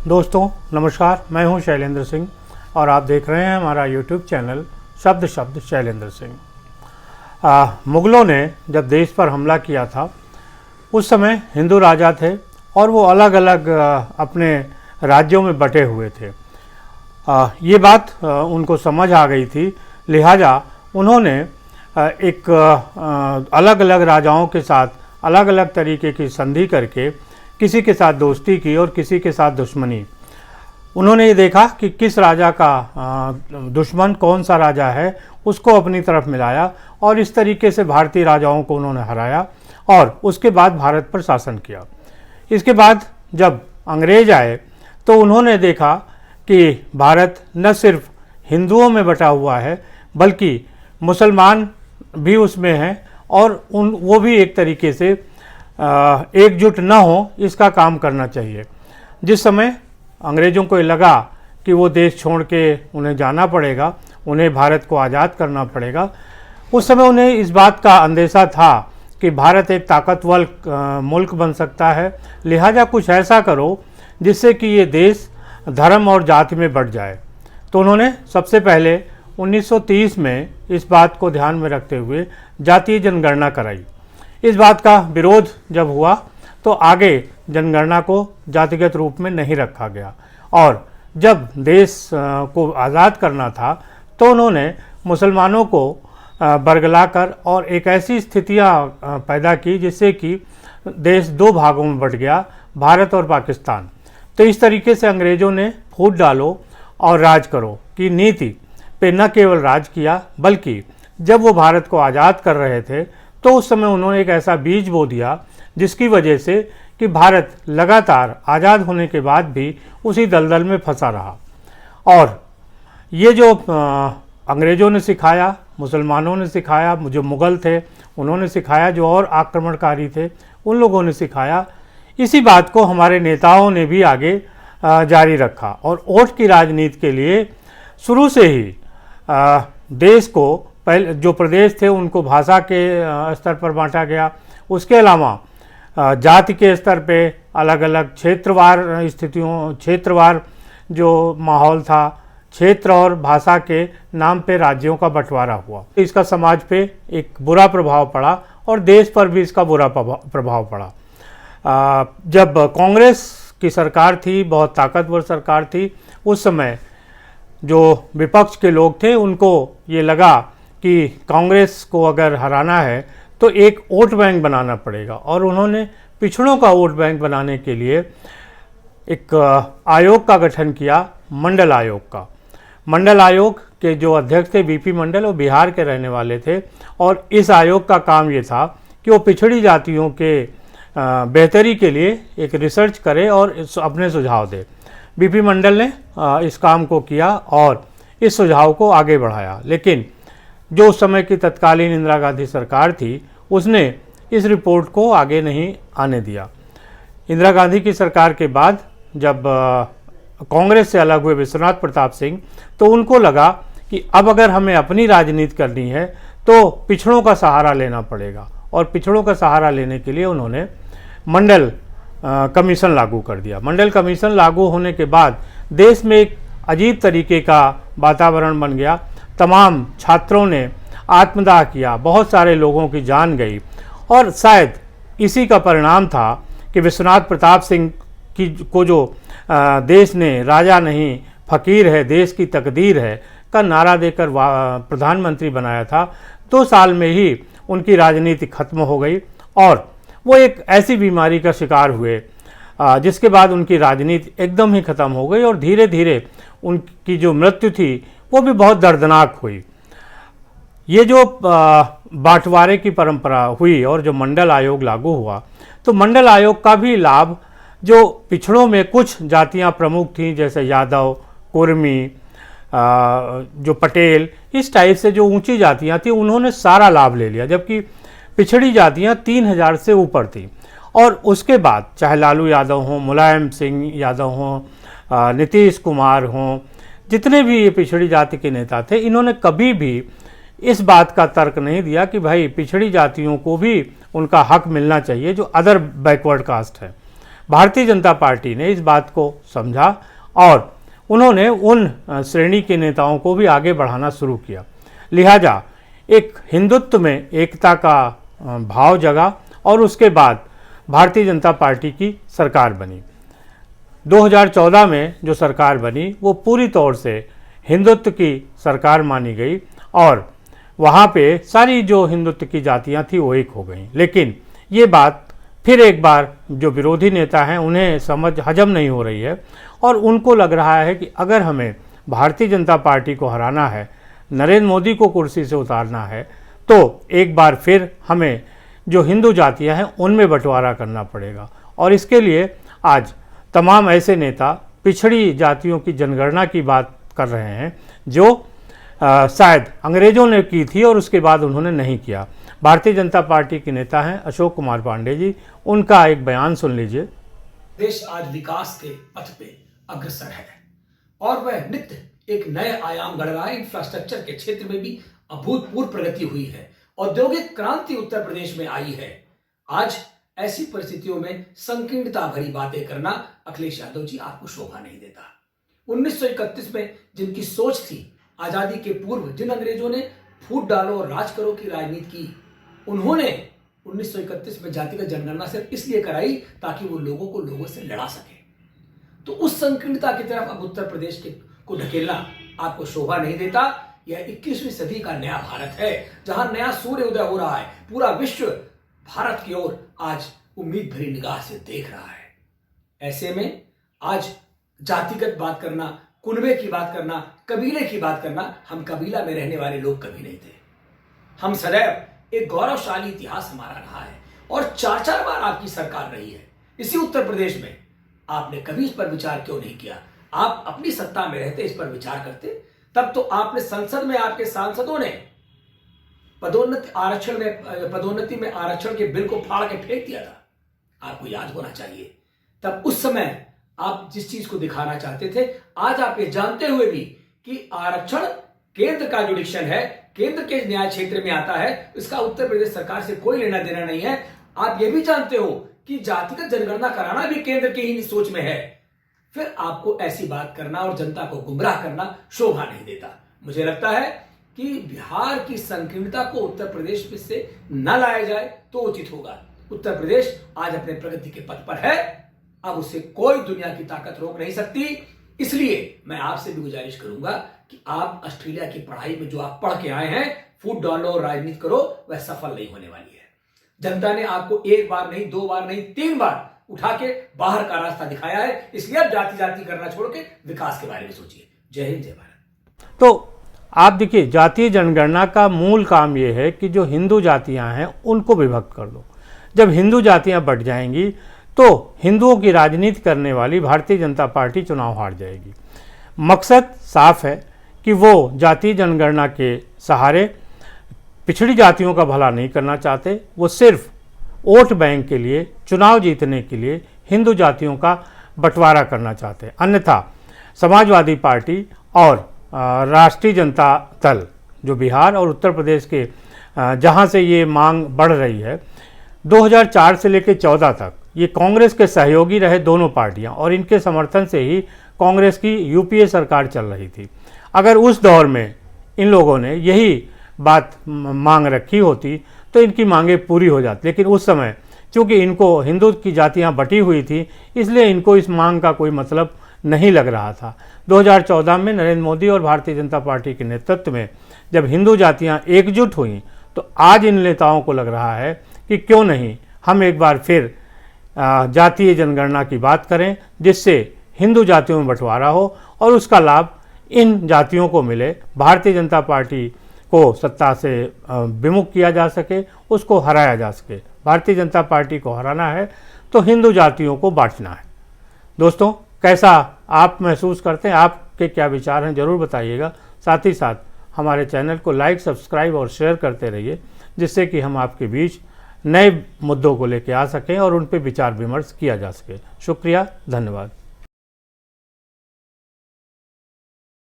दोस्तों नमस्कार, मैं हूं शैलेंद्र सिंह और आप देख रहे हैं हमारा YouTube चैनल शब्द शब्द शैलेंद्र सिंह। मुग़लों ने जब देश पर हमला किया था उस समय हिंदू राजा थे और वो अलग अलग अपने राज्यों में बटे हुए थे। ये बात उनको समझ आ गई थी, लिहाजा उन्होंने एक अलग अलग राजाओं के साथ अलग अलग तरीके की संधि करके किसी के साथ दोस्ती की और किसी के साथ दुश्मनी। उन्होंने ये देखा कि किस राजा का दुश्मन कौन सा राजा है, उसको अपनी तरफ मिलाया और इस तरीके से भारतीय राजाओं को उन्होंने हराया और उसके बाद भारत पर शासन किया। इसके बाद जब अंग्रेज आए तो उन्होंने देखा कि भारत न सिर्फ हिंदुओं में बटा हुआ है बल्कि मुसलमान भी उसमें हैं और वो भी एक तरीके से एकजुट न हो, इसका काम करना चाहिए। जिस समय अंग्रेज़ों को लगा कि वो देश छोड़ के उन्हें जाना पड़ेगा, उन्हें भारत को आज़ाद करना पड़ेगा, उस समय उन्हें इस बात का अंदेशा था कि भारत एक ताकतवर मुल्क बन सकता है, लिहाजा कुछ ऐसा करो जिससे कि ये देश धर्म और जाति में बढ़ जाए। तो उन्होंने सबसे पहले 1930 में इस बात को ध्यान में रखते हुए जातीय जनगणना कराई। इस बात का विरोध जब हुआ तो आगे जनगणना को जातिगत रूप में नहीं रखा गया और जब देश को आज़ाद करना था तो उन्होंने मुसलमानों को बरगलाकर और एक ऐसी स्थितियां पैदा की जिससे कि देश दो भागों में बंट गया, भारत और पाकिस्तान। तो इस तरीके से अंग्रेज़ों ने फूट डालो और राज करो की नीति पे न केवल राज किया बल्कि जब वो भारत को आज़ाद कर रहे थे तो उस समय उन्होंने एक ऐसा बीज बो दिया जिसकी वजह से कि भारत लगातार आज़ाद होने के बाद भी उसी दलदल में फंसा रहा। और ये जो अंग्रेज़ों ने सिखाया, मुसलमानों ने सिखाया, जो मुग़ल थे उन्होंने सिखाया, जो और आक्रमणकारी थे उन लोगों ने सिखाया, इसी बात को हमारे नेताओं ने भी आगे जारी रखा और वोट की राजनीति के लिए शुरू से ही देश को पहले जो प्रदेश थे उनको भाषा के स्तर पर बांटा गया, उसके अलावा जाति के स्तर पे अलग अलग क्षेत्रवार जो माहौल था, क्षेत्र और भाषा के नाम पे राज्यों का बंटवारा हुआ। इसका समाज पे एक बुरा प्रभाव पड़ा और देश पर भी इसका बुरा प्रभाव पड़ा। जब कांग्रेस की सरकार थी, बहुत ताकतवर सरकार थी, उस समय जो विपक्ष के लोग थे उनको ये लगा कि कांग्रेस को अगर हराना है तो एक वोट बैंक बनाना पड़ेगा और उन्होंने पिछड़ों का वोट बैंक बनाने के लिए एक आयोग का गठन किया, मंडल आयोग का। मंडल आयोग के जो अध्यक्ष थे बीपी मंडल, वो बिहार के रहने वाले थे और इस आयोग का काम ये था कि वो पिछड़ी जातियों के बेहतरी के लिए एक रिसर्च करे और अपने सुझाव दे। बीपी मंडल ने इस काम को किया और इस सुझाव को आगे बढ़ाया, लेकिन जो उस समय की तत्कालीन इंदिरा गांधी सरकार थी उसने इस रिपोर्ट को आगे नहीं आने दिया। इंदिरा गांधी की सरकार के बाद जब कांग्रेस से अलग हुए विश्वनाथ प्रताप सिंह, तो उनको लगा कि अब अगर हमें अपनी राजनीति करनी है तो पिछड़ों का सहारा लेना पड़ेगा और पिछड़ों का सहारा लेने के लिए उन्होंने मंडल कमीशन लागू कर दिया। मंडल कमीशन लागू होने के बाद देश में एक अजीब तरीके का वातावरण बन गया। तमाम छात्रों ने आत्मदाह किया, बहुत सारे लोगों की जान गई और शायद इसी का परिणाम था कि विश्वनाथ प्रताप सिंह को जो देश ने राजा नहीं फ़कीर है, देश की तकदीर है का नारा देकर प्रधानमंत्री बनाया था। 2 साल में ही उनकी राजनीति खत्म हो गई और वो एक ऐसी बीमारी का शिकार हुए जिसके बाद उनकी राजनीति एकदम ही ख़त्म हो गई और धीरे धीरे उनकी जो मृत्यु थी वो भी बहुत दर्दनाक हुई। ये जो बांटवारे की परंपरा हुई और जो मंडल आयोग लागू हुआ, तो मंडल आयोग का भी लाभ जो पिछड़ों में कुछ जातियां प्रमुख थीं जैसे यादव, कुर्मी, जो पटेल, इस टाइप से जो ऊंची जातियां थीं उन्होंने सारा लाभ ले लिया, जबकि पिछड़ी जातियां 3000 से ऊपर थीं। और उसके बाद चाहे लालू यादव हों, मुलायम सिंह यादव हों, नीतीश कुमार हों, जितने भी ये पिछड़ी जाति के नेता थे, इन्होंने कभी भी इस बात का तर्क नहीं दिया कि भाई पिछड़ी जातियों को भी उनका हक मिलना चाहिए जो अदर बैकवर्ड कास्ट है। भारतीय जनता पार्टी ने इस बात को समझा और उन्होंने उन श्रेणी के नेताओं को भी आगे बढ़ाना शुरू किया। लिहाजा एक हिंदुत्व में एकता का भाव जगा और उसके बाद भारतीय जनता पार्टी की सरकार बनी। 2014 में जो सरकार बनी वो पूरी तौर से हिंदुत्व की सरकार मानी गई और वहाँ पे सारी जो हिंदुत्व की जातियाँ थी वो एक हो गई। लेकिन ये बात फिर एक बार जो विरोधी नेता हैं उन्हें समझ हजम नहीं हो रही है और उनको लग रहा है कि अगर हमें भारतीय जनता पार्टी को हराना है, नरेंद्र मोदी को कुर्सी से उतारना है, तो एक बार फिर हमें जो हिंदू जातियां हैं उनमें बंटवारा करना पड़ेगा। और इसके लिए आज तमाम ऐसे नेता पिछड़ी जातियों की जनगणना की बात कर रहे हैं जो शायद अंग्रेजों ने की थी और उसके बाद उन्होंने नहीं किया। भारतीय जनता पार्टी के नेता हैं अशोक कुमार पांडे जी, उनका एक बयान सुन लीजिए। देश आज विकास के पथ पे अग्रसर है और वह नित्य एक नए आयाम गढ़ रहा है। इंफ्रास्ट्रक्चर के क्षेत्र में भी अभूतपूर्व प्रगति हुई है। औद्योगिक क्रांति उत्तर प्रदेश में आई है। आज ऐसी परिस्थितियों में संकीर्णता भरी बातें करना अखिलेश यादव जी आपको शोभा नहीं देता। 1931 में जिनकी सोच थी, आजादी के पूर्व जिन अंग्रेजों ने फूट डालो और राज करो की राजनीति की, उन्होंने 1931 में जातिगत जनगणना सिर्फ इसलिए कराई ताकि वो लोगों से लड़ा सके। तो उस संकीर्णता की तरफ अब उत्तर प्रदेश को ढकेलना आपको शोभा नहीं देता। यह 21वीं सदी का नया भारत है जहां नया सूर्य उदय हो रहा है। पूरा विश्व भारत की ओर आज उम्मीद भरी निगाह से देख रहा है। ऐसे में आज जातिगत बात करना, कुनबे की बात करना, कबीले की बात करना, हम कबीला में रहने वाले लोग कभी नहीं थे। हम सदैव एक गौरवशाली इतिहास हमारा रहा है और 4-4 बार आपकी सरकार रही है। इसी उत्तर प्रदेश में आपने कभी इस पर विचार क्यों नहीं किया? आप अपनी सत्ता में रहते इस पर विचार करते, तब तो आपने संसद में आपके सांसदों ने पदोन्नति में आरक्षण के बिल को फाड़ के फेंक दिया था। आपको याद होना चाहिए तब उस समय आप जिस चीज को दिखाना चाहते थे, आज आप ये जानते हुए भी कि आरक्षण केंद्र का जुडिक्शन है, केंद्र के न्याय क्षेत्र में आता है, इसका उत्तर प्रदेश सरकार से कोई लेना देना नहीं है। आप ये भी जानते हो कि जातिगत जनगणना कराना भी केंद्र की ही सोच में है। फिर आपको ऐसी बात करना और जनता को गुमराह करना शोभा नहीं देता। मुझे लगता है कि बिहार की संकीर्णता को उत्तर प्रदेश में से न लाया जाए तो उचित होगा। उत्तर प्रदेश आज अपने प्रगति के पथ पर है, अब उसे कोई दुनिया की ताकत रोक नहीं सकती। इसलिए मैं आपसे भी गुजारिश करूंगा कि आप ऑस्ट्रेलिया की पढ़ाई में जो आप पढ़ के आए हैं, फूट डालो राजनीति करो, वह सफल नहीं होने वाली है। जनता ने आपको एक बार नहीं, 2 बार नहीं, 3 बार उठा के बाहर का रास्ता दिखाया है। इसलिए अब जाति करना छोड़ के विकास के बारे में सोचिए। जय हिंद, जय भारत। तो आप देखिए, जातीय जनगणना का मूल काम यह है कि जो हिंदू जातियां हैं उनको विभक्त कर दो। जब हिंदू जातियां बढ़ जाएंगी तो हिंदुओं की राजनीति करने वाली भारतीय जनता पार्टी चुनाव हार जाएगी। मकसद साफ है कि वो जातीय जनगणना के सहारे पिछड़ी जातियों का भला नहीं करना चाहते। वो सिर्फ वोट बैंक के लिए, चुनाव जीतने के लिए हिंदू जातियों का बंटवारा करना चाहते हैं। अन्यथा समाजवादी पार्टी और राष्ट्रीय जनता दल जो बिहार और उत्तर प्रदेश के जहां से ये मांग बढ़ रही है, 2004 से लेकर 14 तक ये कांग्रेस के सहयोगी रहे दोनों पार्टियां और इनके समर्थन से ही कांग्रेस की यूपीए सरकार चल रही थी। अगर उस दौर में इन लोगों ने यही बात मांग रखी होती तो इनकी मांगें पूरी हो जाती। लेकिन उस समय चूँकि इनको हिंदू की जातियां बटी हुई थी, इसलिए इनको इस मांग का कोई मतलब नहीं लग रहा था। 2014 में नरेंद्र मोदी और भारतीय जनता पार्टी के नेतृत्व में जब हिंदू जातियां एकजुट हुई तो आज इन नेताओं को लग रहा है कि क्यों नहीं हम एक बार फिर जातीय जनगणना की बात करें, जिससे हिंदू जातियों में बंटवारा हो और उसका लाभ इन जातियों को मिले, भारतीय जनता पार्टी को सत्ता से विमुख किया जा सके, उसको हराया जा सके। भारतीय जनता पार्टी को हराना है तो हिंदू जातियों को बांटना है। दोस्तों, कैसा आप महसूस करते हैं? आपके क्या विचार हैं, ज़रूर बताइएगा। साथ ही साथ हमारे चैनल को लाइक, सब्सक्राइब और शेयर करते रहिए, जिससे कि हम आपके बीच नए मुद्दों को लेकर आ सकें और उन पर विचार विमर्श किया जा सके। शुक्रिया, धन्यवाद।